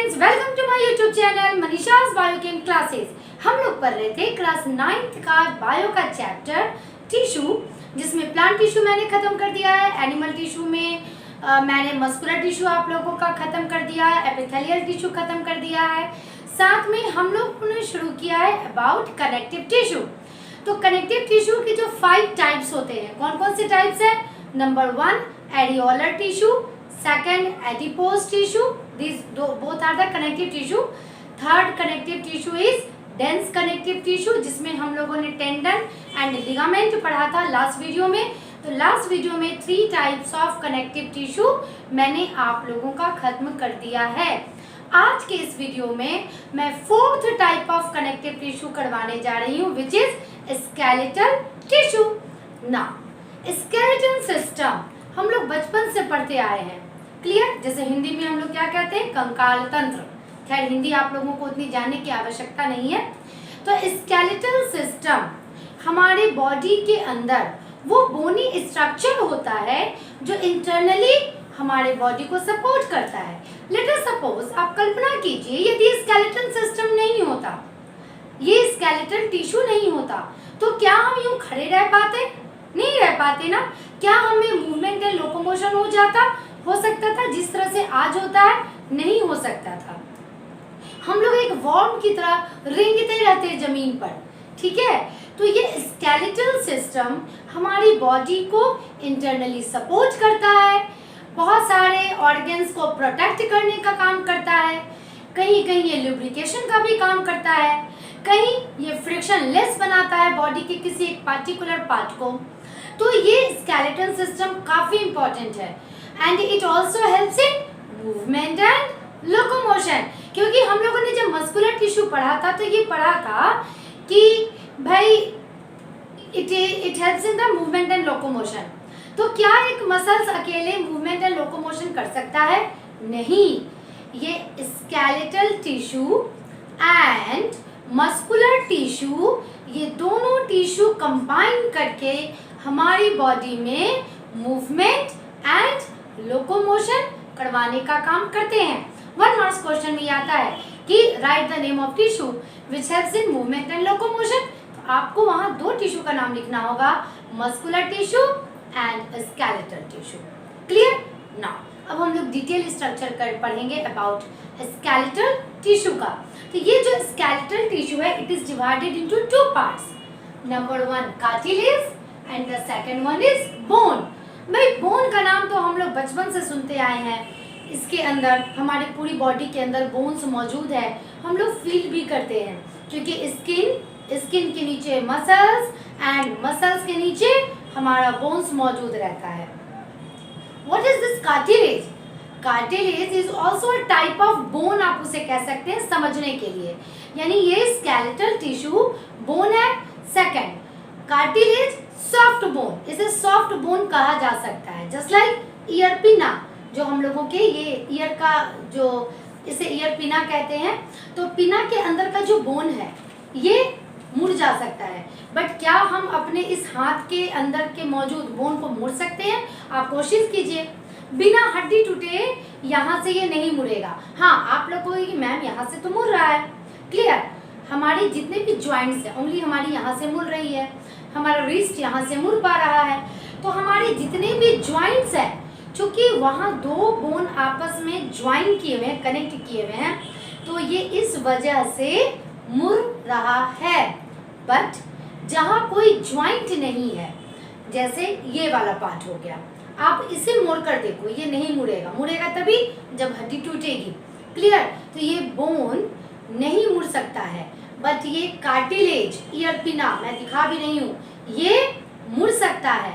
Friends, welcome to my YouTube channel Manisha's biochem classes. हम लोग पढ़ रहे थे क्लास 9th का बायो का चैप्टर टिश्यू, जिसमें प्लांट टिश्यू मैंने खत्म कर दिया है। एनिमल टिश्यू में मैंने मस्कुलर टिश्यू आप लोगों का खत्म कर दिया है, एपिथेलियल टिश्यू खत्म कर दिया है। साथ में हम लोगों ने शुरू किया है अबाउट कनेक्टिव टिश्यू। तो कनेक्टिव टिश्यू के जो 5 टाइप्स होते हैं, कौन कौन से टाइप्स हैं? Number 1 areolar tissue, second adipose tissue, these both are the connective tissue. Third connective tissue is dense connective tissue, जिसमें हम लोगों ने टेंडन एंड लिगामेंट पढ़ा था लास्ट वीडियो में। तो लास्ट वीडियो में 3 टाइप्स ऑफ कनेक्टिव टिश्यू मैंने आप लोगों का खत्म कर दिया है। आज के इस वीडियो में मैं 4th type of connective tissue करवाने जा रही हूँ, विच इज स्केलेटल टिश्यू। ना स्केलेटल सिस्टम हम लोग बचपन से पढ़ते आए हैं, क्लियर। जैसे हिंदी में हम लोग क्या कहते हैं, कंकाल तंत्र। खैर हिंदी आप लोगों को उतनी जानने की आवश्यकता नहीं है। तो स्केलेटल सिस्टम हमारे बॉडी के अंदर वो बोनी स्ट्रक्चर होता है जो इंटरनली हमारे बॉडी को सपोर्ट करता है। लेट अस सपोज, आप कल्पना कीजिए यदि स्केलेटल सिस्टम नहीं होता, ये स्केलेटल टिश्यू नहीं होता, तो क्या हम यूं खड़े रह पाते? नहीं रह पाते ना। क्या हमें मूवमेंट एंड लोकोमोशन हो जाता? हो सकता था जिस तरह से आज होता है? नहीं हो सकता था। हम लोग एक वॉर्म की तरह रेंगते रहते जमीन पर, ठीक है। तो ये स्केलेटल सिस्टम हमारी बॉडी को इंटरनली सपोर्ट करता है, बहुत सारे ऑर्गन्स को प्रोटेक्ट करने का काम करता है, कहीं कहीं ये लुब्रिकेशन का भी काम करता है, कहीं ये फ्रिक्शन लेस बनाता है बॉडी के किसी एक पार्टिकुलर पार्ट को। तो ये स्केलेटल सिस्टम काफी इंपॉर्टेंट है and it also helps in movement and locomotion. क्योंकि हम लोगों ने जब मस्कुलर टिश्यू पढ़ा था तो ये पढ़ा था कि भाई it helps in the movement and locomotion. तो क्या एक मसल्स अकेले मूवमेंट एंड लोकोमोशन कर सकता है? नहीं। ये skeletal tissue and muscular tissue, ये दोनों टिश्यू कंबाइन करके हमारी बॉडी में मूवमेंट एंड लोकोमोशन करवाने का काम करते हैं। 1 मार्क्स क्वेश्चन में आता है कि right the name of tissue which helps in movement and locomotion. तो आपको वहां 2 टिश्यू का नाम लिखना होगा, muscular tissue and skeletal tissue. Clear? Now अब हम लोग डिटेल स्ट्रक्चर कर पढ़ेंगे अबाउट स्केलेटल टिश्यू का। तो ये जो स्केलेटल टिश्यू है, it is divided into 2 parts. Number 1 cartilage and the second one is bone. भाई बोन का नाम तो हम लोग बचपन से सुनते आए हैं। इसके अंदर हमारी पूरी बॉडी के अंदर बोन्स मौजूद है, हम लोग फील भी करते हैं, क्योंकि स्किन के नीचे मसल्स एंड मसल्स के नीचे हमारा बोन्स मौजूद रहता है। What is this cartilage? Cartilage is also a type of bone, आप उसे कह सकते हैं समझने के लिए। यानी ये स्केलेटल टिश्यू बोन है। सेकंड, कार्टिलेज सॉफ्ट बोन, इसे सॉफ्ट बोन कहा जा सकता है। जस्ट लाइक ईयर पिना, जो हम लोगों के ये ईयर का जो इसे ईयर पिना कहते हैं, तो पिना के अंदर का जो बोन है ये मुड़ जा सकता है। बट क्या हम अपने इस हाथ के अंदर के मौजूद बोन को मुड़ सकते हैं? आप कोशिश कीजिए, बिना हड्डी टूटे यहाँ से ये नहीं मुड़ेगा। हाँ, आप लोग को मैम यहाँ से तो मुड़ रहा है, क्लियर। हमारी जितने भी ज्वाइंट्स हैं, उंगली हमारी यहाँ से मुड़ रही है, हमारा रिस्ट यहाँ से मुड़ पा रहा है, तो हमारे जितने भी ज्वाइंट्स हैं, चूंकि वहाँ 2 बोन आपस में ज्वाइन किए हुए हैं, कनेक्ट किए हुए हैं, तो ये इस वजह से मुड़ रहा है। बट जहाँ कोई ज्वाइंट नहीं है, जैसे ये वाला पार्ट हो गया, आप इसे मोड़ कर देखो, ये नहीं मुड़ेगा। मुड़ेगा तभी जब हड्डी टूटेगी, क्लियर। तो ये बोन नहीं मुड़ सकता है, बट ये कार्टिलेज, ईयर पिना, मैं दिखा भी नहीं हूँ, ये मुड़ सकता है।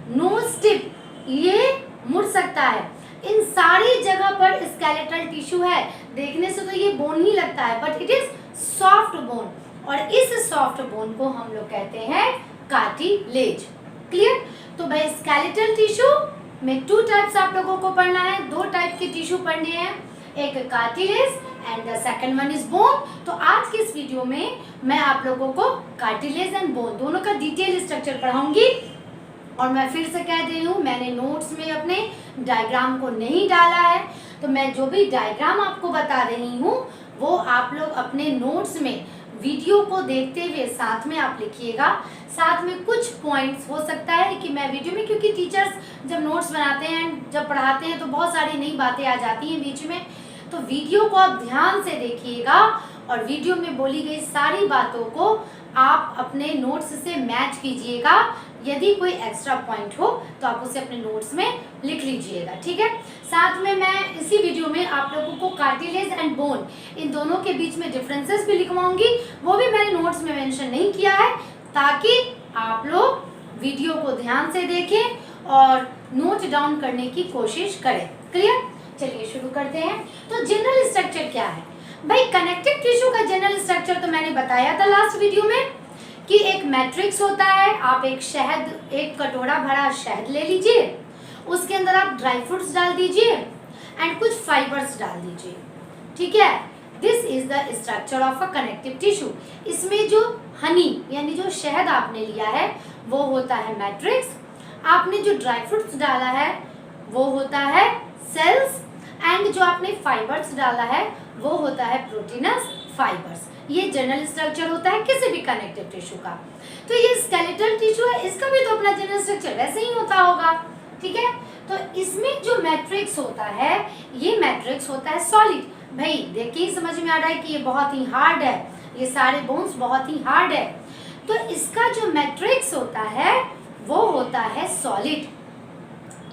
नोज टिप, ये मुड़ सकता है। इन सारी जगह पर स्केलेटल टिश्यू है। देखने से तो ये बोन ही लगता है, but it is soft bone, और इस सॉफ्ट बोन को हम लोग कहते हैं कार्टिलेज। क्लियर? तो भाई स्केलेटल टिश्यू में 2 टाइप्स आप लोगों को पढ़ना है, 2 टाइप के टिश्यू पढ़ने हैं, एक cartilage and the second one is bone. तो आज के इस वीडियो में मैं आप लोगों को कार्टिलेज एंड बोन दोनों का डिटेल स्ट्रक्चर पढ़ाऊंगी। और मैं फिर से कह दे रही हूँ, मैंने नोट्स में अपने डायग्राम को नहीं डाला है, तो मैं जो भी डायग्राम आपको बता रही हूँ वो आप लोग अपने नोट्स में वीडियो को देखते हुए साथ में आप लिखिएगा। साथ में कुछ पॉइंट्स हो सकता है कि मैं वीडियो में, क्योंकि टीचर्स जब नोट्स बनाते हैं, जब पढ़ाते हैं तो बहुत सारी नई बातें आ जाती हैं बीच में, तो वीडियो को आप ध्यान से देखिएगा और वीडियो में बोली गई सारी बातों को आप अपने नोट्स से मैच कीजिएगा। यदि कोई एक्स्ट्रा पॉइंट हो तो आप उसे अपने नोट्स में लिख लीजिएगा, ठीक है। साथ में मैं इसी वीडियो में आप लोगों को कार्टिलेज एंड बोन इन दोनों के बीच में डिफरेंसेस भी लिखवाऊंगी, वो भी मैंने नोट्स में मेंशन नहीं किया है, ताकि आप लोग वीडियो को ध्यान से देखें और नोट डाउन करने की कोशिश करें। क्लियर? चलिए शुरू करते हैं। तो जनरल स्ट्रक्चर क्या है भाई? कनेक्टिव टिश्यू का जनरल स्ट्रक्चर तो मैंने बताया था लास्ट वीडियो में कि एक मैट्रिक्स होता है। आप एक कटोरा भरा शहद ले लीजिए, उसके अंदर आप ड्राई फ्रूट्स डाल दीजिए एंड कुछ फाइबर्स डाल दीजिए, ठीक है। This is the structure of a connective tissue. इसमें जो हनी यानी जो शहद आपने लिया है वो होता है मैट्रिक्स, आपने जो ड्राई फ्रूट्स डाला है वो होता है सेल्स, एंड जो आपने फाइबर्स डाला है वो होता है प्रोटीनस फाइबर्स। ये जनरल स्ट्रक्चर होता है किसी भी कनेक्टिव टिश्यू का। तो ये स्केलेटल टिश्यू है, इसका भी तो अपना जनरल स्ट्रक्चर वैसे ही होता होगा, ठीक है। तो इसमें जो मैट्रिक्स होता है, ये मैट्रिक्स होता है सॉलिड। भाई देखिए ही समझ में आ रहा है कि ये बहुत ही हार्ड है, ये सारे बोन्स बहुत ही हार्ड है। तो इसका जो मैट्रिक्स होता है वो होता है सॉलिड,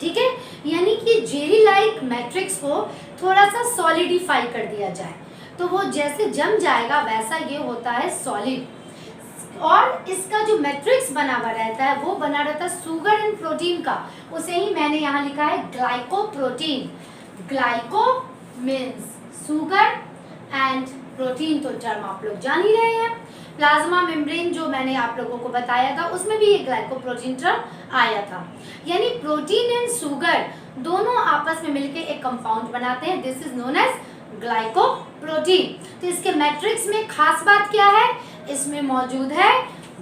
ठीक है। यानी कि जेली लाइक मैट्रिक्स को थोड़ा सा सॉलिडिफाई कर दिया जाए तो वो जैसे जम जाएगा वैसा ये होता है सॉलिड। और इसका जो मैट्रिक्स बना हुआ रहता है वो बना रहता है शुगर एंड प्रोटीन का, उसे ही मैंने यहाँ लिखा है glycoprotein. Glyco means sugar and protein तो टर्म आप लोग जान ही रहे हैं। प्लाज्मा मेम्ब्रेन जो मैंने आप लोगों को बताया था उसमें भी ये ग्लाइकोप्रोटीन टर्म आया था। यानी प्रोटीन एंड शुगर दोनों आपस में मिलकर एक कंपाउंड बनाते हैं, this is known as glycoprotein. तो इसके मैट्रिक्स में खास बात क्या है? इसमें मौजूद है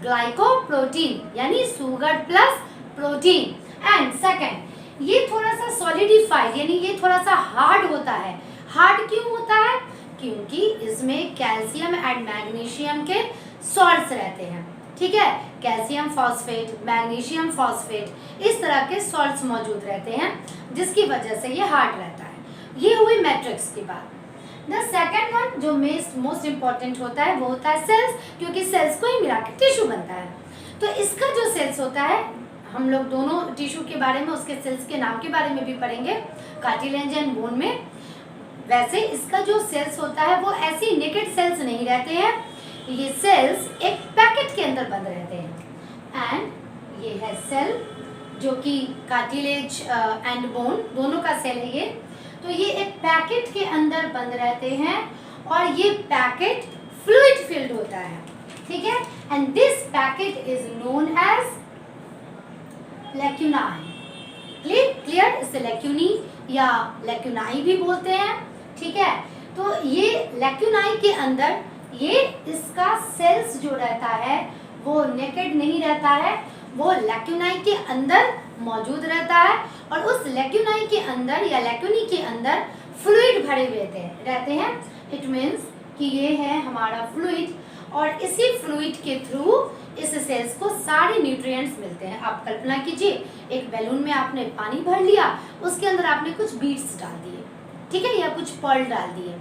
ग्लाइकोप्रोटीन यानी sugar plus protein. And second, ये थोड़ा सा सॉलिडिफाइड यानी ये थोड़ा सा हार्ड होता है। हार्ड क्यों होता है? क्योंकि इसमें कैल्शियम एंड मैग्नीशियम के सॉल्ट्स रहते हैं, ठीक है। कैल्शियम फॉस्फेट, मैग्नीशियम फॉस्फेट, इस तरह के सॉल्ट्स मौजूद रहते हैं जिसकी वजह से ये हार्ड रहता है। ये हुई मैट्रिक्स की बात। द सेकेंड वन जो मोस्ट इम्पॉर्टेंट होता है वो होता है सेल्स, क्योंकि सेल्स को ही मिला के टिश्यू बनता है। तो इसका जो सेल्स होता है, हम लोग दोनों टिश्यू के बारे में, उसके सेल्स के नाम के बारे में भी पढ़ेंगे कार्टिलेज एंड बोन में। वैसे इसका जो सेल्स होता है वो ऐसे नेकेड सेल्स नहीं रहते हैं, ये सेल्स एक पैकेट के अंदर बंद रहते हैं। एंड ये है सेल जो कि कार्टिलेज एंड बोन दोनों का सेल है ये। तो ये एक पैकेट के अंदर बंद रहते हैं और ये पैकेट फ्लूइड फिल्ड होता है, ठीक है। And this packet is known as lacunae. Clear? इसे लैक्यूनी या लैक्यूनाई भी बोलते हैं, ठीक है। तो ये लैक्यूनाई के अंदर ये इसका सेल्स जो रहता है वो नेकेड नहीं रहता है, वो लैक्यूनाई के अंदर मौजूद रहता है और उस लैक्यूनाई के अंदर या लैक्यूनी के अंदर फ्लूइड भरे हुए रहते हैं। इट मीन्स कि ये है हमारा फ्लूइड और इसी फ्लूइड के थ्रू इस सेल्स को सारे न्यूट्रिएंट्स मिलते हैं। आप कल्पना कीजिए एक बैलून में आपने पानी भर लिया, उसके अंदर आपने कुछ बीड्स डाल दिए, ठीक है, या कुछ पर्ल डाल दिए,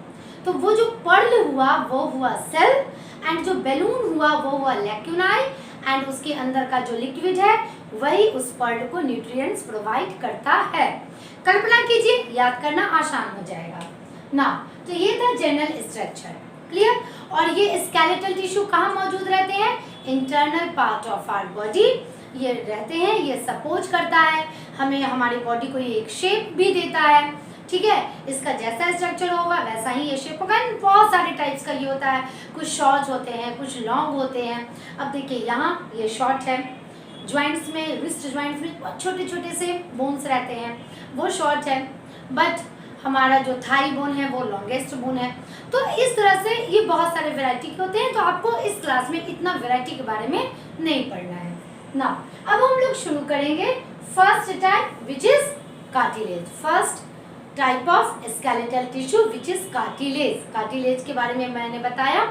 तो वो जो पर्ल हुआ वो हुआ सेल एंड जो बैलून हुआ वो हुआ लैक्यूनाई एंड उसके अंदर का जो लिक्विड है वही उस पर्ल को न्यूट्रिएंट्स प्रोवाइड करता है। कल्पना कीजिए, याद करना आसान हो जाएगा ना। तो ये था जनरल स्ट्रक्चर, क्लियर। और ये स्केलेटल टिश्यू कहाँ मौजूद रहते हैं? Internal part of our body ये रहते हैं। ये सपोर्ट करता है हमें, हमारी बॉडी को ये एक शेप भी देता है, ठीक है। इसका जैसा स्ट्रक्चर होगा वैसा ही ये शेप होगा। बहुत सारे टाइप्स का ये होता है, कुछ शॉर्ट होते हैं, कुछ लॉन्ग होते हैं। अब देखिए यहाँ ये शॉर्ट है, ज्वाइंट्स में, रिस्ट ज्वाइंट्स में बहुत छोटे छोटे से बोन्स रहते हैं, वो शॉर्ट है। बट हमारा जो थाई बोन है वो लॉन्गेस्ट बोन है। तो इस तरह से ये बहुत सारे वैरायटी के होते हैं। तो आपको इस क्लास में इतना वैरायटी के बारे में नहीं पढ़ना है ना। अब हम लोग शुरू करेंगे first type which is cartilage. First type of skeletal tissue which is cartilage. Cartilage के बारे में मैंने बताया,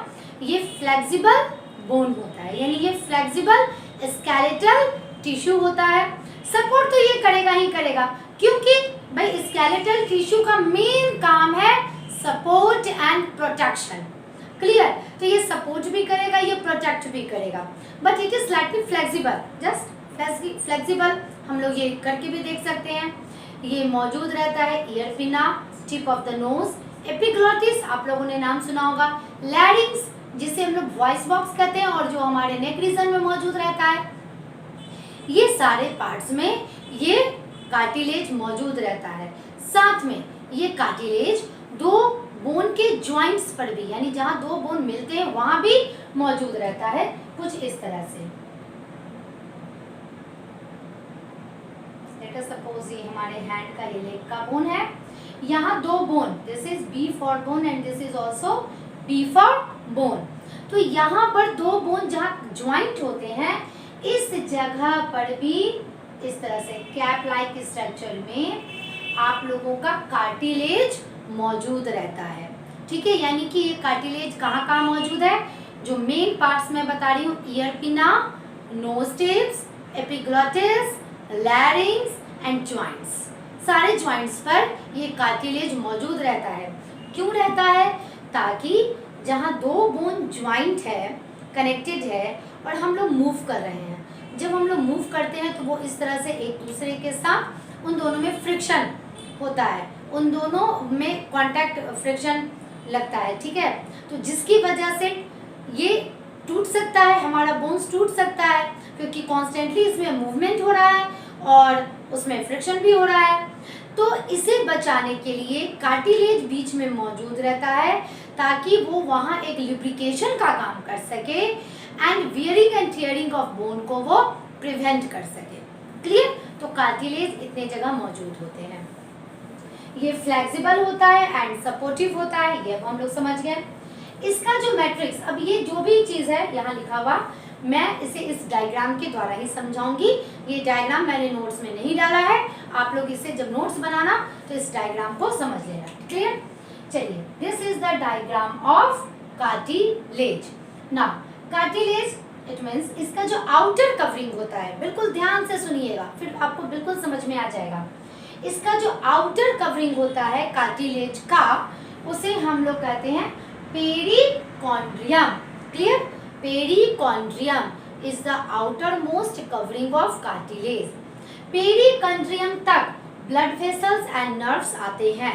ये फ्लेक्सिबल बोन होता है, यानी ये फ्लेक्सिबल स्केलेटल टिश्यू होता है। सपोर्ट तो ये करेगा ही करेगा, क्योंकि भाई स्केलेटल टिश्यू का मेन काम है सपोर्ट एंड प्रोटेक्शन। क्लियर? तो ये सपोर्ट भी करेगा, ये प्रोटेक्ट भी करेगा, but it is slightly flexible, just flexible. हम लोग ये करके भी देख सकते हैं। ये मौजूद रहता है ईयर पिना, tip of the nose, epiglottis आप लोगों ने नाम सुना होगा, लैरिंग्स जिसे हम लोग वॉइस बॉक्स कहते हैं और जो हमारे नेक रीजन में मौजूद रहता है, ये सारे पार्ट्स में ये कार्टिलेज मौजूद रहता है। साथ में ये कार्टिलेज दो बोन के जॉइंट्स पर भी, यानी जहां दो बोन मिलते हैं वहां भी मौजूद रहता है, कुछ इस तरह से। लेट अस सपोज ये हमारे हैंड का ये लेग का बोन है, यहाँ दो bone, this is B for bone and this is also B for bone. तो यहाँ पर दो बोन जहाँ ज्वाइंट होते हैं, इस जगह पर भी इस तरह से कैप लाइक स्ट्रक्चर में आप लोगों का कार्टिलेज मौजूद रहता है। ठीक है, यानी कि ये कार्टिलेज कहाँ कहाँ मौजूद है, जो मेन पार्ट्स में बता रही हूँ, ear pinna, nose tips, epiglottis, larynx and joints, सारे जॉइंट्स पर ये कार्टिलेज मौजूद रहता है। क्यों रहता है? ताकि जहाँ दो बोन ज्वाइंट है, कनेक्टेड है और हम लोग मूव कर रहे हैं, जब हम लोग मूव करते हैं तो वो इस तरह से एक दूसरे के साथ उन दोनों में फ्रिक्शन होता है, उन दोनों में कांटेक्ट फ्रिक्शन लगता है। ठीक है, तो जिसकी वजह से ये टूट सकता है, हमारा बोन्स टूट सकता है, क्योंकि कॉन्स्टेंटली इसमें मूवमेंट हो रहा है और उसमें फ्रिक्शन भी हो रहा है। तो इसे बचाने के लिए कार्टिलेज बीच में मौजूद रहता है, ताकि वो वहाँ एक लुब्रिकेशन का काम कर सके and wearing and tearing of bone को वो प्रिवेंट कर सके। क्लियर? तो कार्टिलेज इतने जगह मौजूद होते हैं। ये फ्लेक्सिबल होता है एंड सपोर्टिव होता है, ये हम लोग समझ गए। इसका जो मैट्रिक्स, अब ये जो भी चीज़ है यहाँ लिखा हुआ, मैं इसे इस डायग्राम के द्वारा ही समझाऊंगी। ये डायग्राम मैंने नोट्स में नहीं डाला है, आप लोग इसे जब नोट्स बनाना तो इस डायग्राम को समझ लेना। क्लियर? चलिए, this is the diagram of cartilage. Now cartilage it means इसका जो आउटर कवरिंग होता है, बिल्कुल ध्यान से सुनिएगा, फिर आपको बिल्कुल समझ में आ जाएगा। इसका जो आउटर कवरिंग होता है कार्टिलेज का, उसे हम लोग कहते हैं perichondrium. Clear? Perichondrium is the outer most covering of cartilage. Perichondrium तक ब्लड वेसल्स एंड नर्व्स आते हैं,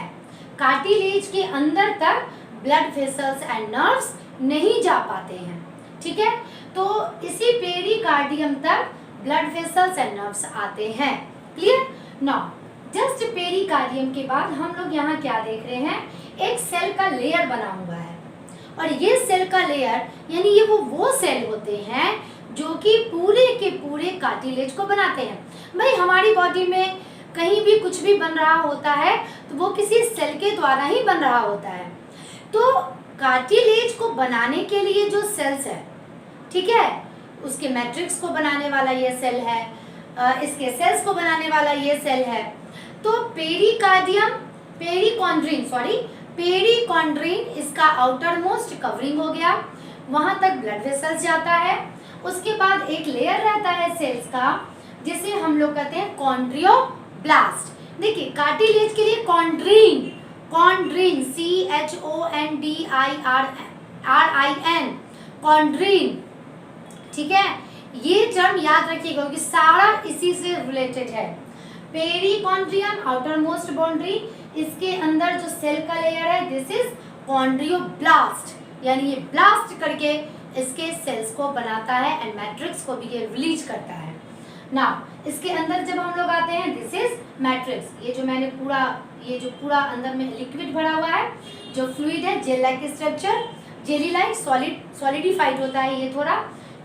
कार्टिलेज के अंदर तक ब्लड वेसल्स एंड नर्व्स नहीं जा पाते हैं। ठीक है, तो इसी पेरिकार्डियम तक ब्लड वेसल्स एंड नर्व्स आते हैं। क्लियर? नाउ जस्ट पेरिकार्डियम के बाद हम लोग यहाँ क्या देख रहे हैं, एक सेल का लेयर बना हुआ है, और ये सेल का लेयर यानी ये वो सेल होते हैं जो कि पूरे के पूरे कार्टिलेज को बनाते हैं। भाई हमारी बॉडी में कहीं भी कुछ भी बन रहा होता है तो वो किसी सेल के द्वारा ही बन रहा होता है। तो कार्टिलेज को बनाने के लिए जो सेल्स है, ठीक है, उसके मैट्रिक्स को बनाने वाला ये सेल है, इसके सेल्स को बनाने वाला ये सेल है। तो पेरिकॉन्ड्रिन इसका आउटर मोस्ट कवरिंग हो गया, वहां तक ब्लड वेसल्स जाता है। उसके बाद एक लेयर रहता है सेल्स का जिसे हम लोग कहते हैं कॉन्ड्रियोब्लास्ट। देखिए कार्टिलेज के लिए कॉन्ड्रीन CHONDRIN कॉन्ड्रीन, ठीक है, ये टर्म याद रखिएगा क्योंकि सारा इसी से रिलेटेड है। पेरिकॉन्ड्रियम आउटर मोस्ट बाउंड्री, इसके अंदर जो सेल का लेयर है दिस इज कॉन्ड्रियोब्लास्ट, यानी ये ब्लास्ट करके इसके सेल्स को बनाता है एंड मैट्रिक्स को भी ये रिलीज करता है। नाउ इसके अंदर जब हम लोग आते हैं दिस इज मैट्रिक्स, ये जो पूरा अंदर में लिक्विड भरा हुआ है, जो फ्लूइड है, gel like structure, jelly like solidified होता है। ये थोड़ा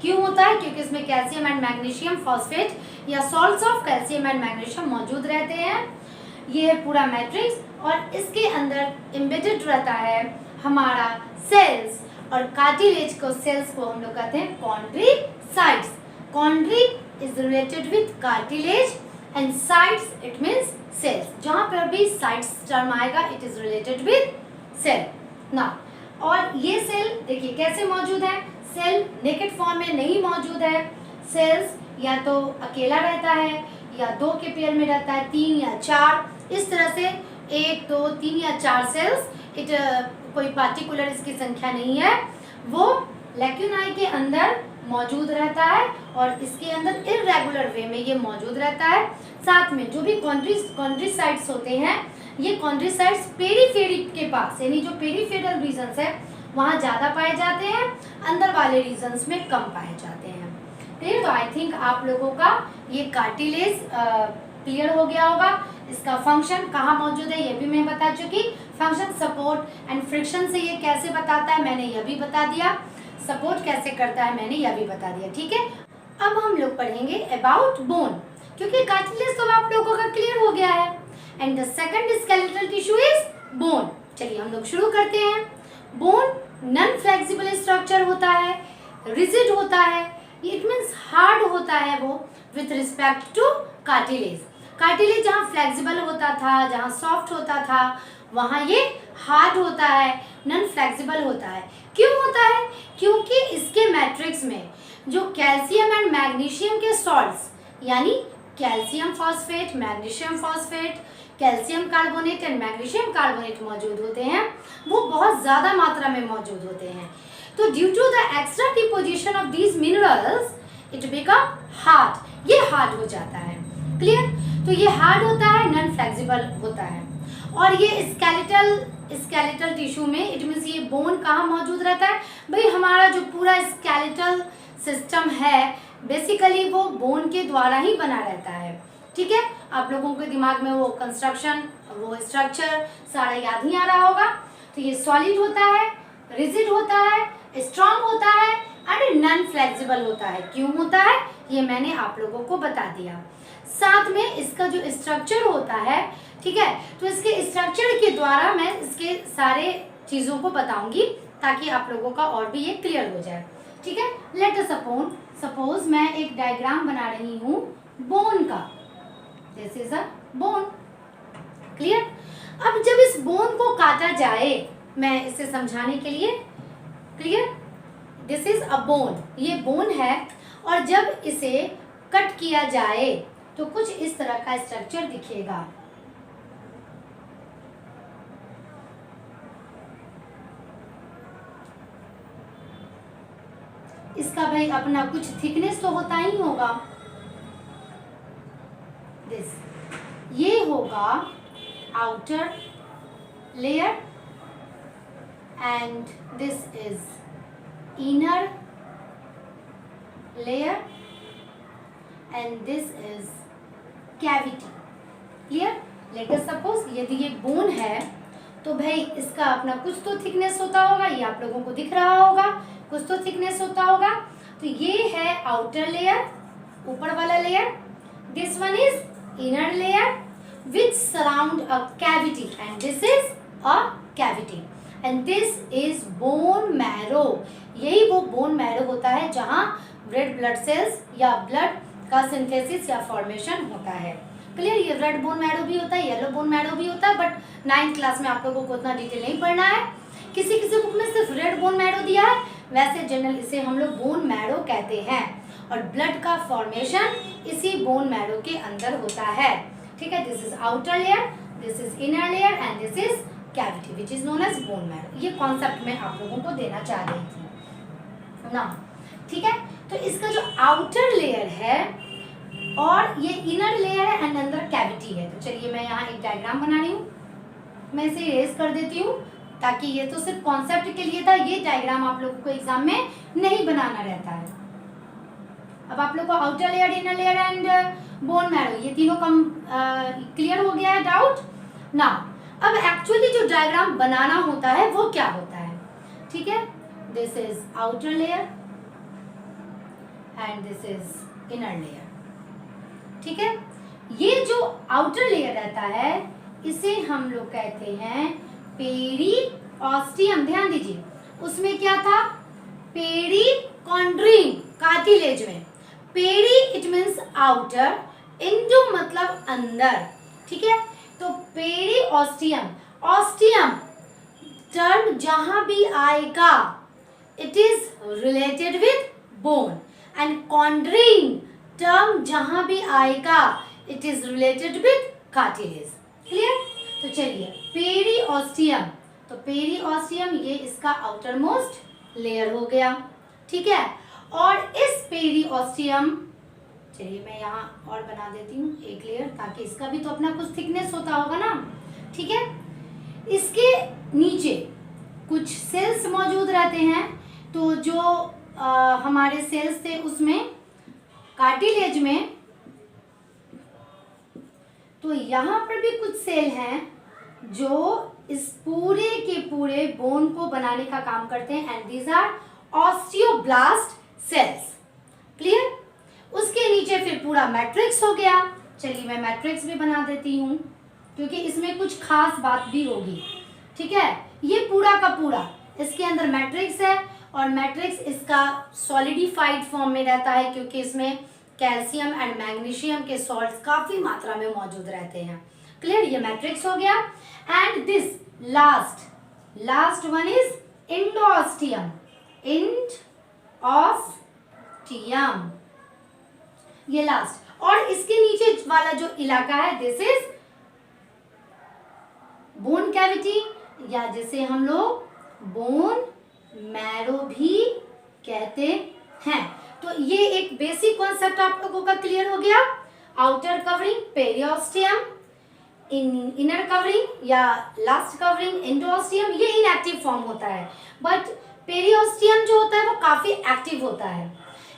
क्यों होता है? क्योंकि इसमें कैल्शियम एंड मैग्नीशियम फॉस्फेट या salts of calcium and magnesium मौजूद रहते हैं। ये है पूरा मैट्रिक्स और इसके अंदर एम्बेडेड रहता है हमारा सेल्स, और कार्टिलेज को सेल्स को हम लोग कहते हैं chondrocytes. Chondro is related with cartilage and cytes it means cells. जहां पर भी साइड्स टर्म आएगा it is related with cell ना। और ये सेल देखिए कैसे मौजूद है, सेल नेकेड फॉर्म में नहीं मौजूद है। सेल्स या तो अकेला रहता है या दो के पेयर में रहता है, 3 या 4, इस तरह से 1 2 3 या 4 सेल्स, कोई पार्टिकुलर इसकी संख्या नहीं है, वो लैक्यूनाई के अंदर मौजूद रहता है और इसके अंदर इर्रेगुलर वे में ये मौजूद रहता है। साथ में जो भी कॉन्ड्रीसाइट्स होते हैं, ये कॉन्ड्रीसाइट्स पेरीफेरी के पास, यानी जो पेरीफेरल रीजन्स है वहाँ ज़्यादा पाए जाते हैं, अंदर वाले रीजन्स में कम पाए जाते हैं। क्लियर? तो आई थिंक आप लोगों का ये कार्टिलेज क्लियर हो गया होगा। इसका फंक्शन कहाँ मौजूद है ये भी मैं बता चुकी। फंक्शन सपोर्ट एंड फ्रिक्शन से ये कैसे बताता है मैंने यह भी बता दिया। सपोर्ट कैसे करता है मैंने यह भी बता दिया। ठीक है, अब हम लोग पढ़ेंगे अबाउट बोन, क्योंकि कार्टिलेज तो आप लोगों का क्लियर हो गया है। And the second skeletal tissue is bone. चलिए हम लोग शुरू करते हैं। बोन नॉन फ्लेक्सिबल स्ट्रक्चर होता है, रिजिड होता है, इट मीन्स हार्ड होता है वो with respect two cartilage. Cartilage जहाँ फ्लेक्सिबल होता था, जहाँ सॉफ्ट होता था, वहाँ ये हार्ड होता है, नॉन फ्लेक्सिबल होता है। क्यों होता है? क्योंकि इसके मैट्रिक्स में जो कैल्शियम एंड मैग्नीशियम के सॉल्ट्स, यानी calcium phosphate, magnesium phosphate, calcium carbonate and magnesium carbonate मौजूद होते हैं, वो बहुत ज़्यादा मात्रा में मौजूद होते हैं। तो due to the extra deposition of these minerals it become hard, ये हार्ड हो जाता है। क्लियर? तो ये हार्ड होता है, नॉन फ्लेक्सिबल होता है। और ये स्केलेटल टिश्यू में इट मीन्स ये बोन कहाँ मौजूद रहता है? भाई हमारा जो पूरा स्केलेटल सिस्टम है बेसिकली वो बोन के द्वारा ही बना रहता है। ठीक है, आप लोगों के दिमाग में वो कंस्ट्रक्शन, वो स्ट्रक्चर सारा याद नहीं आ रहा होगा। तो ये सॉलिड होता है, रिजिड होता है, स्ट्रॉन्ग होता है एंड नॉन फ्लेक्सिबल होता है। क्यों होता है ये मैंने आप लोगों को बता दिया। साथ में इसका जो स्ट्रक्चर होता है, ठीक है, तो इसके स्ट्रक्चर के द्वारा मैं इसके सारे चीज़ों को बताऊंगी ताकि आप लोगों का और भी ये क्लियर हो जाए। ठीक है, लेट अस सपोज मैं एक डायग्राम बना रही हूँ बोन का। This is a bone. Clear? अब जब इस बोन को काटा जाए, मैं इसे समझाने के लिए, clear, this is a bone, ये बोन है और जब इसे कट किया जाए तो कुछ इस तरह का स्ट्रक्चर दिखेगा। इसका भाई अपना कुछ थिकनेस तो होता ही होगा। दिस, ये होगा outer layer and this is inner layer and this is cavity. Clear? Let us suppose यदि ये बोन है तो भाई इसका अपना कुछ तो थिकनेस होता होगा, ये आप लोगों को दिख रहा होगा, कुछ तो थिकनेस होता होगा। तो ये है आउटर लेयर, ऊपर वाला layer. This one is inner layer which surround a cavity and this is a cavity and this is bone marrow. यही वो बोन मैरो होता है जहां रेड ब्लड सेल्स या ब्लड का सिंथेसिस या फॉर्मेशन होता है। क्लियर? ये रेड बोन मैरो भी होता है, येलो बोन मैरो भी होता है, बट 9th क्लास में आप लोगों को उतना डिटेल नहीं पढ़ना है। किसी किसी बुक में सिर्फ रेड बोन मैरो दिया है, वैसे जनरल इसे हम लोग बोन मैरो कहते हैं और ब्लड का फॉर्मेशन इसी बोन मैरो के अंदर होता है। ठीक है, this is outer layer, this is inner layer and this is cavity which is known as bone marrow. ये कॉन्सेप्ट मैं आप लोगों को देना चाह रही थी ना। ठीक है, तो इसका जो आउटर लेयर है और ये इनर लेयर है एंड अंदर कैविटी है। तो चलिए मैं यहाँ एक डायग्राम बना रही हूँ, मैं इसे इरेज कर देती हूँ ताकि ये तो सिर्फ कॉन्सेप्ट के लिए था, ये डायग्राम आप लोगों को एग्जाम में नहीं बनाना रहता है। अब आप लोग को outer layer, inner layer and bone marrow ये तीनों कम क्लियर हो गया है डाउट ना। अब एक्चुअली जो डायग्राम बनाना होता है वो क्या होता है? ठीक है, this is outer layer and this is inner layer. ठीक है, ये जो आउटर लेयर रहता है इसे हम लोग कहते हैं पेरिओस्टियम। ध्यान दीजिए, उसमें क्या था? पेरिकॉन्ड्रियम, कार्टिलेज में। Peri it means outer, endo मतलब अंदर, ठीक है। तो पेरिओस्टियम, ऑस्टियम टर्म जहां भी आएगा it is related with bone, and chondrin term जहां भी आएगा it is related with cartilage. Clear? तो चलिए, पेरिओस्टियम, तो पेरिओस्टियम ये इसका आउटर मोस्ट लेयर हो गया, ठीक है। और इस पेरिओस्टियम, चलिए मैं यहाँ और बना देती हूँ एक लेयर, ताकि इसका भी तो अपना कुछ थिकनेस होता होगा ना, ठीक है। इसके नीचे कुछ सेल्स मौजूद रहते हैं, तो जो हमारे सेल्स थे उसमें कार्टिलेज में, तो यहाँ पर भी कुछ सेल हैं जो इस पूरे के पूरे बोन को बनाने का काम करते हैं, and these are osteoblast cells. Clear? उसके नीचे फिर पूरा मैट्रिक्स हो गया। चलिए मैं मैट्रिक्स भी बना देती हूँ, क्योंकि इसमें कुछ खास बात भी होगी, ठीक है। ये पूरा का पूरा इसके अंदर मैट्रिक्स है, और मैट्रिक्स इसका सॉलिडिफाइड फॉर्म में रहता है, क्योंकि इसमें कैल्शियम एंड मैग्नीशियम के सॉल्ट्स काफी मात्रा में मौजूद रहते हैं। क्लियर? ये मैट्रिक्स हो गया। And this last one is endosteum, endosteum, ये लास्ट। और इसके नीचे वाला जो इलाका है दिस इज बोन कैविटी, या जिसे हम लोग बोन मैरो भी कहते हैं। तो ये एक बेसिक कॉन्सेप्ट आप लोगों का क्लियर हो गया। Outer covering periosteum, inner covering या लास्ट कवरिंग इंडोस्टियम, ये इनएक्टिव फॉर्म होता है, बट पेरिओस्टियम जो होता है वो काफी एक्टिव होता है।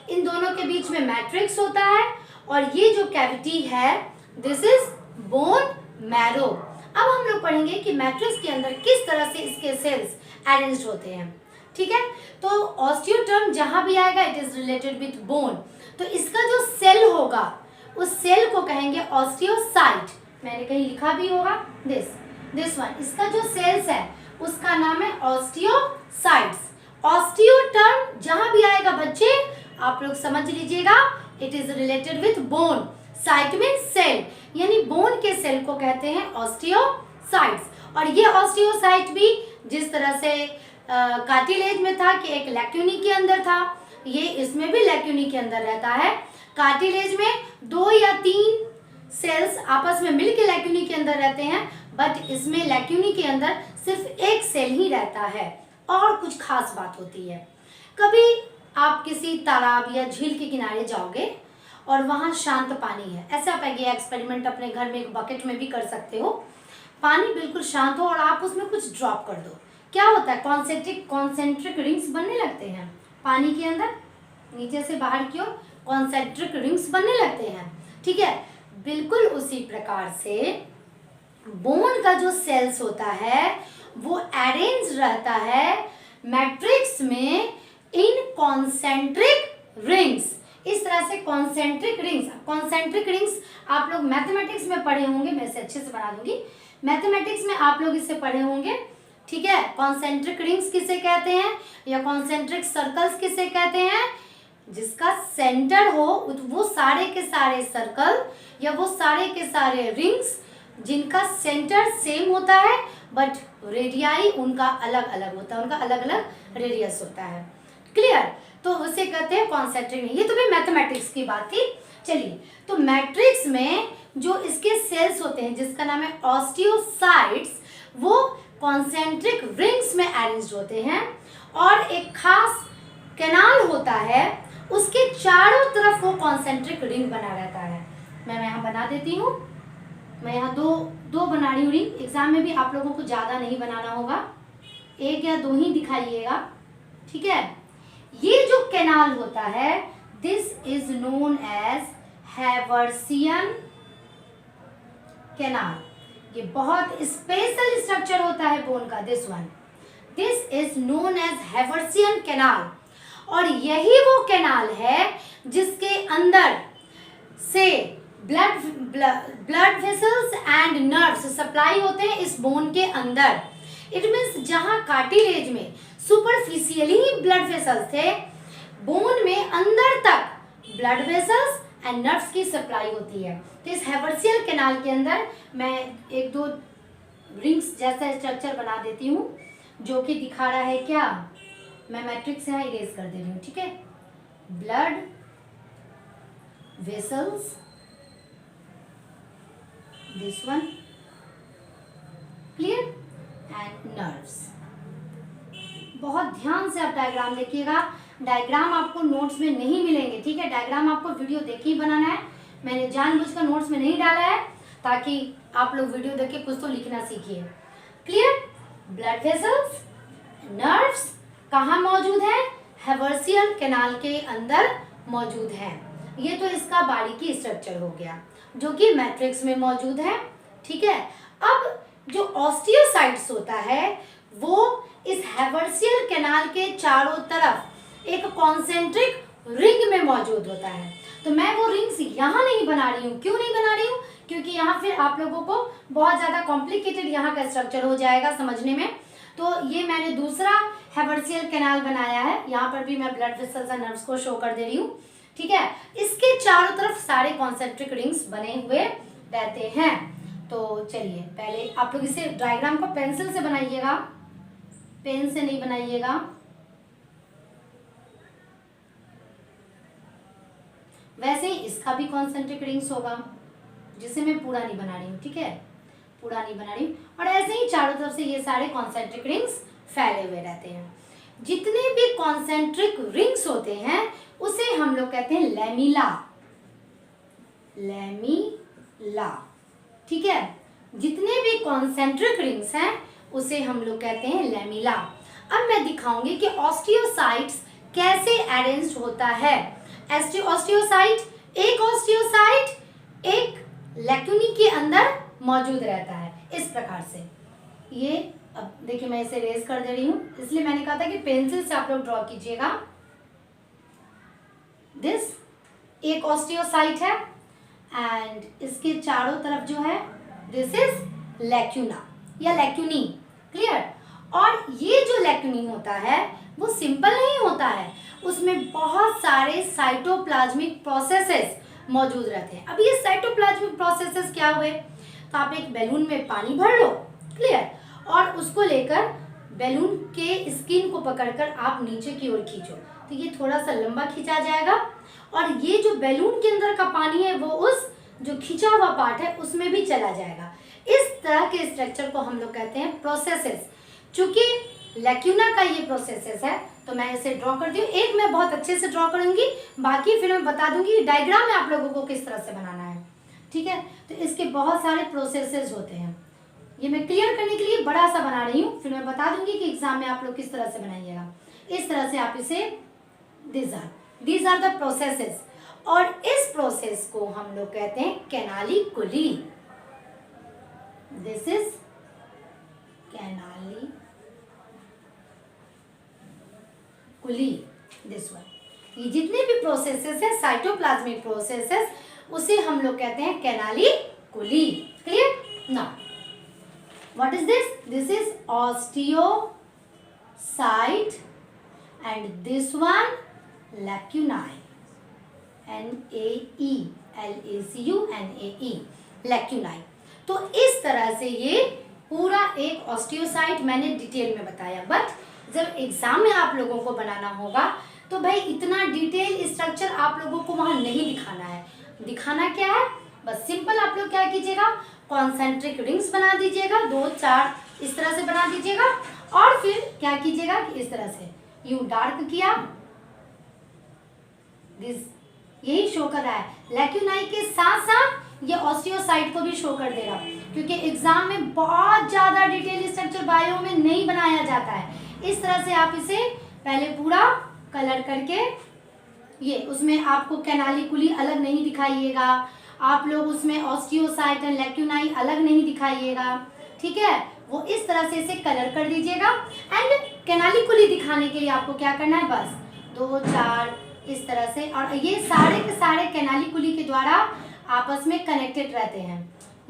इन दोनों के बीच में मैट्रिक्स होता है, और ये जो कैविटी है दिस इज बोन मैरो। अब हम लोग पढ़ेंगे कि मैट्रिक्स के अंदर किस तरह से इसके सेल्स अरेंज्ड होते हैं, ठीक है। तो ऑस्टियो टर्म जहां भी आएगा it is related with bone, तो इसका जो सेल होगा उस सेल को कहेंगे ऑस्टियोसाइट। मैंने कहीं लिखा भी होगा दिस वन, इसका जो सेल्स है उसका नाम है ऑस्टियोसाइट्स। ऑस्टियो टर्म जहां भी आएगा बच्चे आप लोग समझ लीजिएगा it is related with bone. Cyte mean cell, यानी बोन के सेल को कहते हैं ऑस्टियोसाइट्स। और ये ऑस्टियोसाइट भी जिस तरह से कार्टिलेज में था कि एक लैक्यूनी के अंदर था, ये इसमें भी लैक्यूनी के अंदर रहता है। कार्टिलेज में 2 या 3 सेल्स आपस में मिलकर लैक्यूनी के अंदर रहते हैं, बट इसमें लैक्यूनी के अंदर सिर्फ एक सेल ही रहता है। और कुछ खास बात होती है, कभी आप किसी तालाब या झील के किनारे जाओगे और वहाँ शांत पानी है, ऐसा आप ये एक्सपेरिमेंट अपने घर में एक बकेट में भी कर सकते हो। पानी बिल्कुल शांत हो और आप उसमें कुछ ड्रॉप कर दो, क्या होता है कॉन्सेंट्रिक रिंग्स बनने लगते हैं पानी के अंदर, नीचे से बाहर की ओर कॉन्सेंट्रिक रिंग्स बनने लगते हैं, ठीक है। बिल्कुल उसी प्रकार से बोन का जो सेल्स होता है वो अरेंज रहता है मैट्रिक्स में इन कॉन्सेंट्रिक रिंग्स। इस तरह से कॉन्सेंट्रिक रिंग्स आप लोग मैथमेटिक्स में पढ़े होंगे, मैं इसे अच्छे से बना दूंगी, मैथमेटिक्स में आप लोग इसे पढ़े होंगे, ठीक है। कॉन्सेंट्रिक रिंग्स किसे कहते हैं या कॉन्सेंट्रिक सर्कल्स किसे कहते हैं? जिसका सेंटर हो वो सारे के सारे सर्कल या वो सारे के सारे रिंग्स जिनका सेंटर सेम होता है बट रेडियाई उनका अलग अलग होता है, उनका अलग अलग रेडियस होता है। क्लियर? तो उसे कहते हैं कॉन्सेंट्रिक रिंग। ये तो भाई मैथमेटिक्स की बात थी। चलिए, तो मैट्रिक्स में जो इसके सेल्स होते हैं जिसका नाम है ऑस्टियोसाइट्स, वो कॉन्सेंट्रिक रिंग्स में अरेंज होते हैं, और एक खास कैनाल होता है उसके चारों तरफ वो कॉन्सेंट्रिक रिंग बना रहता है। मैं यहाँ बना देती हूँ, मैं यहाँ दो बना रही हूँ रिंग। एग्जाम में भी आप लोगों को ज़्यादा नहीं बनाना होगा, 1 या 2 ही दिखाइएगा, ठीक है। ये जो कैनाल होता है this is known as Haversian canal. ये बहुत स्पेशल स्ट्रक्चर होता है बोन का, this is known as Haversian canal. और यही वो कैनाल है जिसके अंदर से blood vessels and nerves supply होते हैं इस बोन के अंदर। इट मीन्स जहां कार्टिलेज में सुपरफिशियली ब्लड वेसल्स थे, बोन में अंदर तक ब्लड वेसल्स एंड नर्व्स की सप्लाई होती है। तो इस हेबर्सियल कैनाल के अंदर मैं एक दो रिंग्स जैसा स्ट्रक्चर बना देती हूँ, जो कि दिखा रहा है क्या, मैं मैट्रिक्स यहाँ इरेज कर दे रही हूँ, ठीक है। Blood vessels, this one, clear, and nerves. बहुत ध्यान से आप डायग्राम देखिएगा। डायग्राम आपको नोट्स में नहीं मिलेंगे, ठीक है। डायग्राम आपको वीडियो देख के ही बनाना है। मैंने जानबूझकर नोट्स में नहीं डाला है ताकि आप लोग वीडियो देख के कुछ तो लिखना सीखिए, क्लियर। ब्लड वेसल्स, नर्व्स कहाँ मौजूद है, हेबर्सियल कैनाल के अंदर मौजूद है। ये तो इसका बारीकी स्ट्रक्चर हो गया जो कि मैट्रिक्स में मौजूद है, ठीक है। अब जो ऑस्टियोसाइट्स होता है वो इस हेबर्सियल कैनाल के चारों तरफ एक कॉन्सेंट्रिक रिंग में मौजूद होता है। तो मैं वो रिंग्स यहाँ नहीं बना रही हूँ। क्यों नहीं बना रही हूँ? क्योंकि यहाँ फिर आप लोगों को बहुत ज़्यादा कॉम्प्लिकेटेड यहाँ का स्ट्रक्चर हो जाएगा समझने में। तो ये मैंने दूसरा हेबर्सियल कैनाल बनाया है। यहाँ पर भी मैं ब्लड वेसल्स और नर्व्स को शो कर दे रही हूँ, ठीक है। इसके चारों तरफ सारे कॉन्सेंट्रिक रिंग्स बने हुए रहते हैं। तो चलिए पहले आप लोग इसे डायग्राम को पेंसिल से बनाइएगा, पेन से नहीं बनाइएगा। वैसे ही इसका भी कॉन्सेंट्रिक रिंग्स होगा, जिसे मैं पूरा नहीं बना रही हूँ, ठीक है, पूरा नहीं बना रही हूँ। और ऐसे ही चारों तरफ से ये सारे कॉन्सेंट्रिक रिंग्स फैले हुए रहते हैं। जितने भी कॉन्सेंट्रिक रिंग्स होते हैं उसे हम लोग कहते हैं लैमिला, लैमिला, ठीक है। जितने भी कॉन्सेंट्रिक रिंग्स हैं उसे हम लोग कहते हैं लैमिला। अब मैं दिखाऊंगी कि ऑस्टियोसाइट्स कैसे अरेंज्ड होता है। ऑस्टियोसाइट, एक ऑस्टियोसाइट एक लैक्यूनी के अंदर मौजूद रहता है इस प्रकार से। ये अब देखिए मैं इसे रेज कर दे रही हूँ, इसलिए मैंने कहा था कि पेंसिल से आप लोग ड्रॉ कीजिएगा। दिस एक ऑस्टियोसाइट है एंड इसके चारों तरफ जो है दिस इज लैक्यूना या लैक्यूनी, क्लियर। और ये जो लैक्यूनी होता है वो सिंपल नहीं होता है, उसमें बहुत सारे साइटोप्लाज्मिक प्रोसेसेस मौजूद रहते हैं। अब ये साइटोप्लाज्मिक प्रोसेसेस क्या हुए, तो आप एक बैलून में पानी भर लो, क्लियर, और उसको लेकर बैलून के स्किन को पकड़कर आप नीचे की ओर खींचो, तो ये थोड़ा सा लंबा खींचा जाएगा और ये जो बैलून के अंदर का पानी है वो उस जो खींचा हुआ पार्ट है उसमें भी चला जाएगा। इस तरह के स्ट्रक्चर को हम लोग कहते हैं प्रोसेसेस। चूंकि लैक्यूना का ये प्रोसेसेस है तो मैं इसे ड्रॉ कर दी हूँ। एक मैं बहुत अच्छे से ड्रॉ करूंगी, बाकी फिर मैं बता दूंगी डायग्राम में आप लोगों को किस तरह से बनाना है, ठीक है। तो इसके बहुत सारे प्रोसेसेस होते हैं, ये मैं क्लियर करने के लिए बड़ा सा बना रही हूँ, फिर मैं बता दूंगी कि एग्जाम में आप लोग किस तरह से बनाइएगा। इस तरह से आप इसे दीज आर द प्रोसेसेस, और इस प्रोसेस को हम लोग कहते हैं canaliculi. This is canaliculi, this one. ये जितने भी प्रोसेसेस है साइटोप्लाज्मिक प्रोसेसेस उसे हम लोग कहते हैं canaliculi, clear. Now what is this? This is osteocyte and this one lacunae, LACUNAE, lacunae. तो इस तरह से ये पूरा एक ऑस्टियोसाइट मैंने डिटेल में बताया, बट जब एग्जाम में आप लोगों को बनाना होगा तो भाई इतना डिटेल स्ट्रक्चर आप लोगों को वहां नहीं दिखाना है। दिखाना क्या है, बस सिंपल आप लोग क्या कीजिएगा, कॉन्सेंट्रिक रिंग्स बना दीजिएगा, 2-4 इस तरह से बना दीजिएगा, और फिर क्या कीजिएगा कि इस तरह से यू डार्क किया, दिस यही शो कर रहा है। लैक्यूनाई के साथ साथ ये ऑस्टियोसाइट को भी शो कर देगा, क्योंकि एग्जाम में बहुत ज्यादा डिटेल स्ट्रक्चर बायो में नहीं बनाया जाता है। इस तरह से आप इसे पहले पूरा कलर करके, ये उसमें आपको कैनालिकुली अलग नहीं दिखाइएगा, आप लोग उसमें ऑस्टियोसाइट एंड लैक्यूनाई अलग नहीं दिखाइएगा, ठीक है। वो इस तरह से इसे कलर कर दीजिएगा। एंड कैनालिकुली दिखाने के लिए आपको क्या करना है, बस 2-4 इस तरह से, और ये सारे के सारे कैनालिकुली के द्वारा आपस में कनेक्टेड रहते हैं।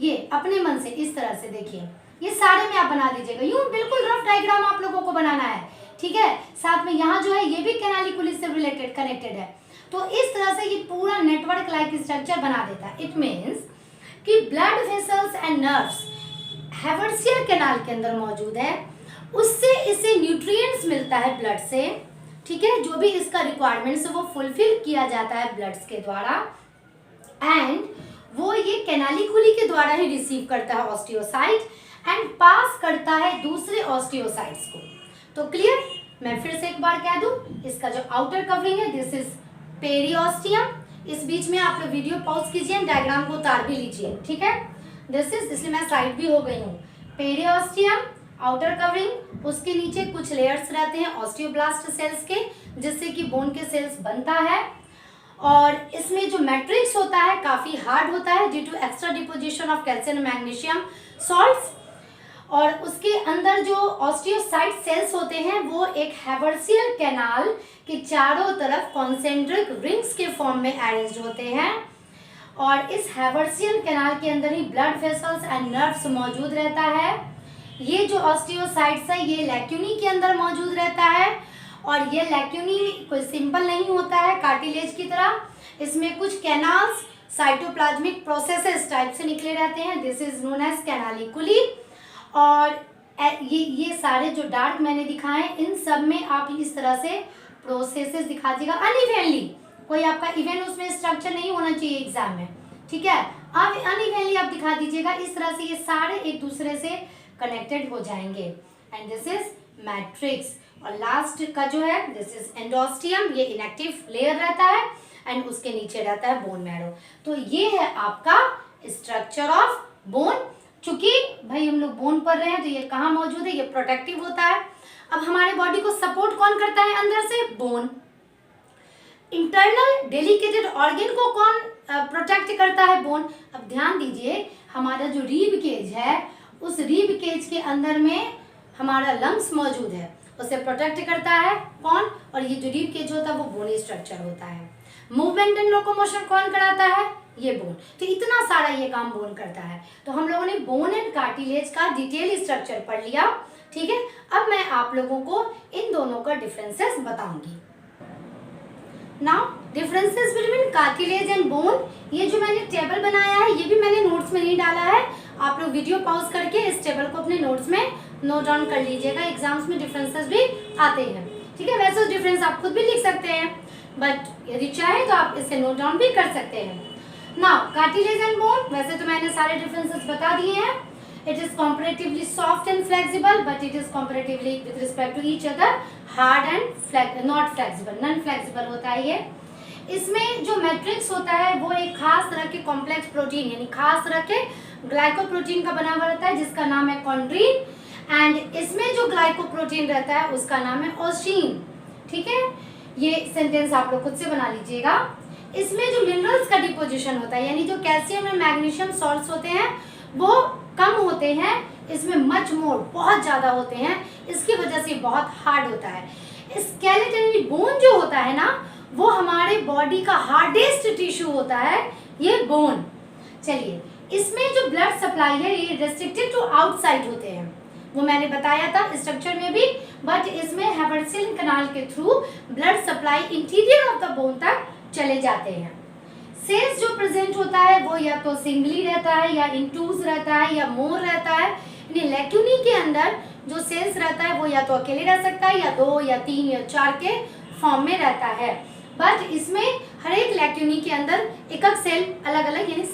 ये अपने मन से इस तरह से देखिए, ये सारे में आप बना दीजिएगा, यूं बिल्कुल रफ डायग्राम आप लोगों को बनाना है, ठीक है। साथ में यहाँ जो है ये भी कैनालिकुली से रिलेटेड कनेक्टेड है। तो इस तरह से ये पूरा नेटवर्क लाइक स्ट्रक्चर बना देता है। इट मीन्स कि blood vessels and nerves Haversian canal के अंदर मौजूद है, उससे इसे न्यूट्रिएंट्स मिलता है ब्लड से, ठीक है, जो भी इसका रिक्वायरमेंट्स है वो फुलफिल किया जाता है ब्लड्स के द्वारा, एंड वो ये कैनालिकुली के द्वारा ही रिसीव करता है ऑस्टियोसाइट एंड पास करता है दूसरे ऑस्टियोसाइट्स को। तो क्लियर, मैं फिर से एक बार कह दूं, इसका जो आउटर कवरिंग है दिस इज पेरियोस्टियम। इस बीच में आप लोग वीडियो पॉज कीजिए, डायग्राम को उतार भी लीजिए, ठीक है। दिस इज, इसलिए मैं साइड भी हो गई हूँ। पेरियोस्टियम आउटर कवरिंग, उसके नीचे कुछ लेयर्स रहते हैं ऑस्टियोब्लास्ट सेल्स के, जिससे कि बोन के सेल्स बनता है, और इसमें जो मैट्रिक्स होता है काफी हार्ड होता है due to extra deposition of calcium magnesium salts, और उसके अंदर जो ऑस्टियोसाइट सेल्स होते हैं वो एक हैवर्सियर कैनाल के चारों तरफ कॉन्सेंट्रिक रिंग्स के फॉर्म में अरेंज होते हैं, और इस हैवर्सियर कैनाल के अंदर ही ब्लड वेसल्स एंड नर्व्स मौजूद रहता है। ये जो ऑस्टियोसाइट्स है ये लैक्यूनी के अंदर मौजूद रहता है, और ये लैक्यूनी कोई सिंपल नहीं होता है कार्टिलेज की तरह, इसमें कुछ कैनाल्स साइटोप्लाज्मिक प्रोसेसेस टाइप से निकले रहते हैं, this is known as canaliculi. और ये सारे जो डार्क मैंने दिखाए हैं इन सब में आप इस तरह से प्रोसेसेस दिखा दीजिएगा अनइवनली, कोई आपका इवन उसमें स्ट्रक्चर नहीं होना चाहिए एग्जाम में, ठीक है। आप अनइवनली आप दिखा दीजिएगा, इस तरह से ये सारे एक दूसरे से कनेक्टेड हो जाएंगे, एंड दिस इज मैट्रिक्स। और लास्ट का जो है दिस इज एंडोस्टियम, ये इनएक्टिव लेयर रहता है, एंड उसके नीचे रहता है बोन मैरो। तो ये है आपका स्ट्रक्चर ऑफ बोन। चूंकि भाई हम लोग बोन पढ़ रहे हैं तो ये कहाँ मौजूद है, ये प्रोटेक्टिव होता है। अब हमारे बॉडी को सपोर्ट कौन करता है अंदर से, बोन। इंटरनल डेलिकेटेड ऑर्गन को कौन प्रोटेक्ट करता है, बोन। अब ध्यान दीजिए, हमारा जो रीब केज है उस रीब केज के अंदर में हमारा लंग्स मौजूद है, उसे प्रोटेक्ट करता है कौन, और ये जो रीब केज होता है वो बोनी स्ट्रक्चर होता है। मूवमेंट एंड लोकोमोशन कौन कराता है, ये बोन। तो इतना सारा ये काम बोन करता है। तो हम लोगों ने बोन एंड कार्टिलेज का डिटेल स्ट्रक्चर पढ़ लिया, ठीक है। अब मैं आप लोगों को इन दोनों का डिफरेंसेस बताऊंगी। Now differences between cartilage and bone, ये जो मैंने टेबल बनाया है ये भी मैंने नोट्स में नहीं डाला है, आप लोग वीडियो पॉज करके इस टेबल को अपने नोट्स में नोट डाउन कर लीजिएगा, एग्जाम्स में डिफरेंसेस भी आते हैं, ठीक है। वैसे डिफरेंस आप खुद भी लिख सकते हैं, बट यदि चाहे तो आप इसे नोट डाउन भी कर सकते हैं। नाउ कार्टिलेज एंड बोन, वैसे तो मैंने सारे डिफरेंसेस बता दिए हैं। It is comparatively soft and flexible, but it is comparatively with respect to each other hard and not flexible, non flexible होता है ये। इसमें जो मैट्रिक्स होता है वो एक खास तरह के कॉम्प्लेक्स प्रोटीन यानी खास तरह के ग्लाइकोप्रोटीन का बना हुआ रहता है जिसका नाम है कॉन्ड्रीन, एंड इसमें जो ग्लाइकोप्रोटीन रहता है उसका नाम है ओशीन, ठीक है। ये सेंटेंस आप लोग खुद से बना लीजिएगा। इसमें जो मिनरल्स का डिपोजिशन होता है यानी जो कैल्शियम और मैग्नीशियम सॉल्ट्स होते हैं वो कम होते हैं, इसमें मच मोर बहुत ज़्यादा होते हैं, इसकी वजह से बहुत हार्ड होता है। स्केलेटन बोन जो होता है ना वो हमारे बॉडी का हार्डेस्ट टिश्यू होता है ये बोन। चलिए, इसमें जो ब्लड सप्लाई है ये रेस्ट्रिक्टेड टू आउटसाइड होते हैं, वो मैंने बताया था स्ट्रक्चर में भी, बट इसमें हैवर्सियन कैनाल के through blood supply interior of the bone तक चले जाते हैं। सेल्स जो प्रेजेंट होता है वो या तो सिंगली रहता है या इंटूज रहता है या मोर रहता है, यानी लैक्यूनी के अंदर जो सेल्स रहता है वो या तो अकेले रह सकता है या 2 या 3 या 4 के फॉर्म में रहता है, बट इसमें हर एक लैक्यूनी के अंदर एक एक सेल अलग अलग यानी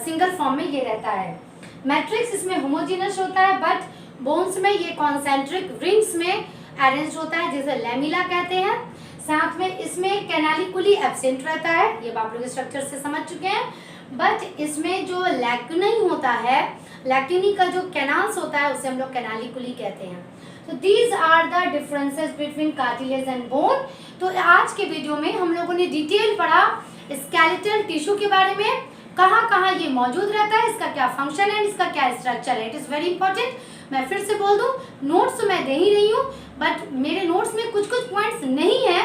सिंगल फॉर्म में ये रहता है। मैट्रिक्स इसमें होमोजेनस होता है, बट बोन्स में ये कॉन्सेंट्रिक रिंग्स में अरेंज होता है जिसे लैमिला कहते हैं। साथ में इसमें कैनालिकुली एब्सेंट रहता है, ये आप लोग स्ट्रक्चर से समझ चुके हैं, बट इसमें जो लैक्यूनी होता है, लैक्यूनी का जो कैनाल्स होता है उसे हम लोग कैनालिकुली कहते हैं। तो these are the differences between cartilage and bone. तो आज के वीडियो में हम लोगों ने डिटेल पढ़ा स्केलेटल टिश्यू के बारे में, कहाँ कहाँ ये मौजूद रहता है, इसका क्या फंक्शन है, इसका क्या स्ट्रक्चर है। It is very important. मैं फिर से बोल दूं, नोट्स तो मैं दे ही रही हूँ, बट मेरे नोट्स में कुछ कुछ पॉइंट्स नहीं है,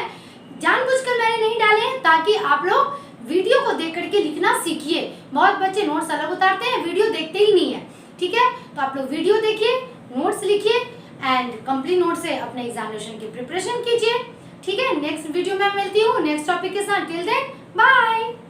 जानबूझकर मैंने नहीं डाले हैं ताकि आप लोग वीडियो को देख करके लिखना सीखिए। बहुत बच्चे नोट्स अलग उतारते हैं, वीडियो देखते ही नहीं है, ठीक है। तो आप लोग वीडियो देखिए, नोट्स लिखिए एंड कंप्लीट नोट से अपने एग्जामिनेशन की प्रिपरेशन कीजिए, ठीक है, नेक्स्ट वीडियो में मिलती हूँ नेक्स्ट टॉपिक के साथ। Till then bye.